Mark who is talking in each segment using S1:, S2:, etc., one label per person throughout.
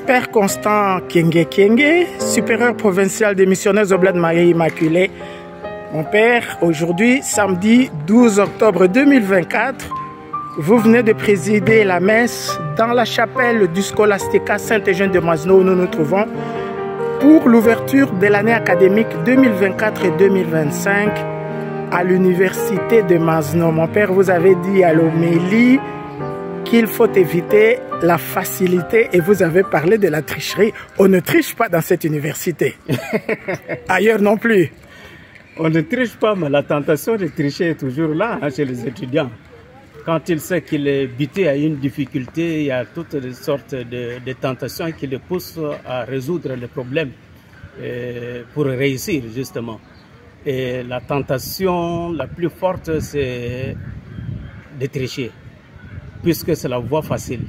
S1: Père Constant Kienge Kienge, supérieur provincial des missionnaires Oblats de Marie Immaculée. Mon père, aujourd'hui, samedi 12 octobre 2024, vous venez de présider la messe dans la chapelle du Scholastica Saint-Eugène de Masno où nous nous trouvons pour l'ouverture de l'année académique 2024 et 2025 à l'université de Masno. Mon père, vous avez dit à l'homélie qu'il faut éviter la facilité et vous avez parlé de la tricherie. On ne triche pas dans cette université. Ailleurs non plus.
S2: On ne triche pas, mais la tentation de tricher est toujours là chez les étudiants. Quand il sait qu'il est buté à une difficulté, il y a toutes sortes de tentations qui le poussent à résoudre les problèmes pour réussir justement. Et la tentation la plus forte, c'est de tricher, puisque c'est la voie facile.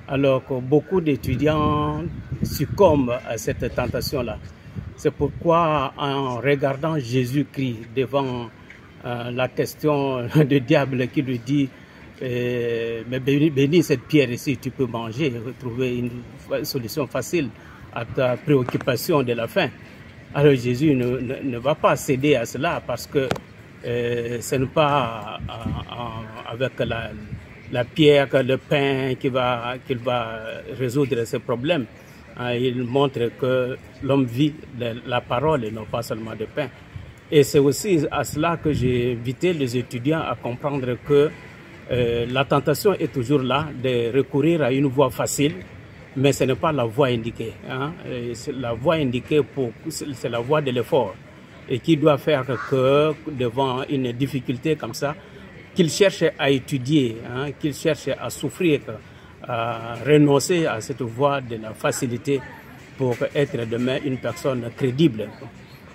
S2: Alors que beaucoup d'étudiants succombent à cette tentation-là. C'est pourquoi en regardant Jésus-Christ devant la question du diable qui lui dit mais bénis cette pierre ici, tu peux manger, trouver une solution facile à ta préoccupation de la faim. Alors Jésus ne va pas céder à cela parce que ce n'est pas avec la pierre, le pain qu'il va résoudre ces problèmes. Il montre que l'homme vit de la parole et non pas seulement de pain. Et c'est aussi à cela que j'ai invité les étudiants à comprendre que la tentation est toujours là de recourir à une voie facile, mais ce n'est pas la voie indiquée. La voie indiquée, c'est la voie de l'effort et qui doit faire que devant une difficulté comme ça, qu'il cherche à étudier, qu'il cherche à souffrir, à renoncer à cette voie de la facilité pour être demain une personne crédible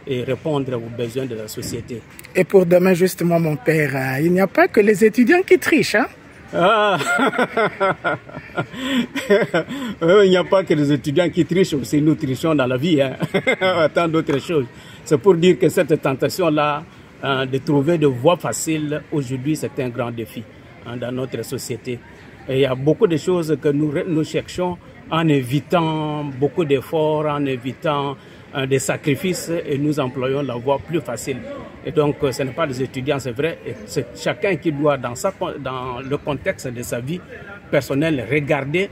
S2: et répondre aux besoins de la société.
S1: Et pour demain, justement, mon père, il n'y a pas que les étudiants qui trichent, hein?
S2: Ah. Il n'y a pas que les étudiants qui trichent, aussi nous trichons dans la vie, tant d'autres choses. C'est pour dire que cette tentation-là, de trouver de voies faciles, aujourd'hui, c'est un grand défi dans notre société. Et il y a beaucoup de choses que nous cherchons en évitant beaucoup d'efforts, en évitant des sacrifices, et nous employons la voie plus facile. Et donc, ce n'est pas les étudiants, c'est vrai, et c'est chacun qui doit, dans le contexte de sa vie personnelle, regarder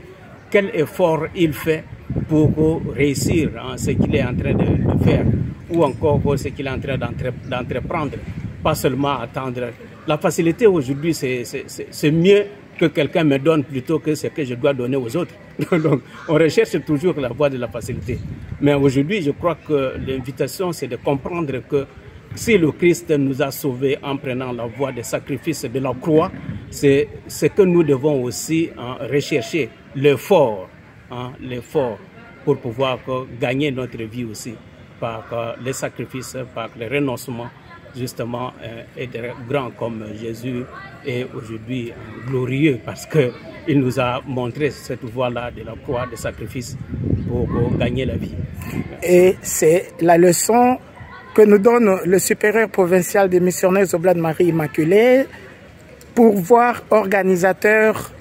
S2: quel effort il fait pour réussir ce qu'il est en train de faire, ou encore ce qu'il est en train d'entreprendre, pas seulement attendre. La facilité aujourd'hui, c'est mieux que quelqu'un me donne plutôt que ce que je dois donner aux autres. Donc, on recherche toujours la voie de la facilité. Mais aujourd'hui, je crois que l'invitation, c'est de comprendre que si le Christ nous a sauvés en prenant la voie des sacrifices de la croix, c'est ce que nous devons aussi rechercher, l'effort pour pouvoir gagner notre vie aussi, par les sacrifices, par le renoncement, justement, être grand comme Jésus est aujourd'hui glorieux parce qu'il nous a montré cette voie-là de la croix, de sacrifice pour gagner la vie.
S1: Et c'est la leçon que nous donne le supérieur provincial des missionnaires Oblats de Marie Immaculée, pourvoir organisateur,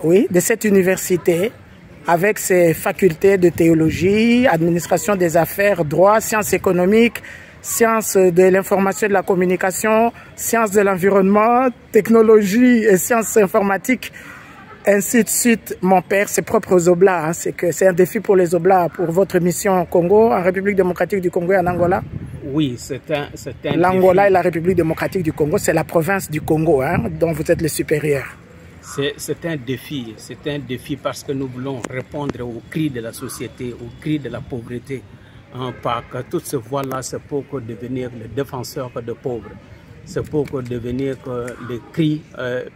S1: oui, de cette université avec ses facultés de théologie, administration des affaires, droit, sciences économiques, sciences de l'information et de la communication, sciences de l'environnement, technologie et sciences informatiques, ainsi de suite. Mon père, ses propres oblats, c'est un défi pour les oblats, pour votre mission au Congo, en République démocratique du Congo et en Angola.
S2: Oui, c'est un
S1: L'Angola et la République démocratique du Congo, c'est la province du Congo, dont vous êtes le supérieur.
S2: C'est un défi parce que nous voulons répondre aux cris de la société, aux cris de la pauvreté. Par toutes ces voies-là, c'est pour devenir le défenseur des pauvres. C'est pour devenir les cris,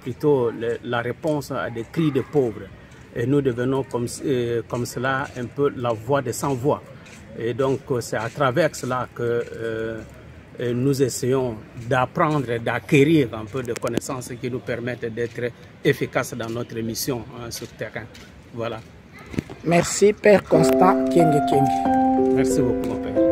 S2: plutôt la réponse à des cris des pauvres. Et nous devenons comme cela un peu la voix des sans-voix. Et donc c'est à travers cela que nous essayons d'apprendre, d'acquérir un peu de connaissances qui nous permettent d'être efficaces dans notre mission sur le terrain. Voilà.
S1: Merci, Père Constant Kienge Kienge.
S2: Merci beaucoup, mon père.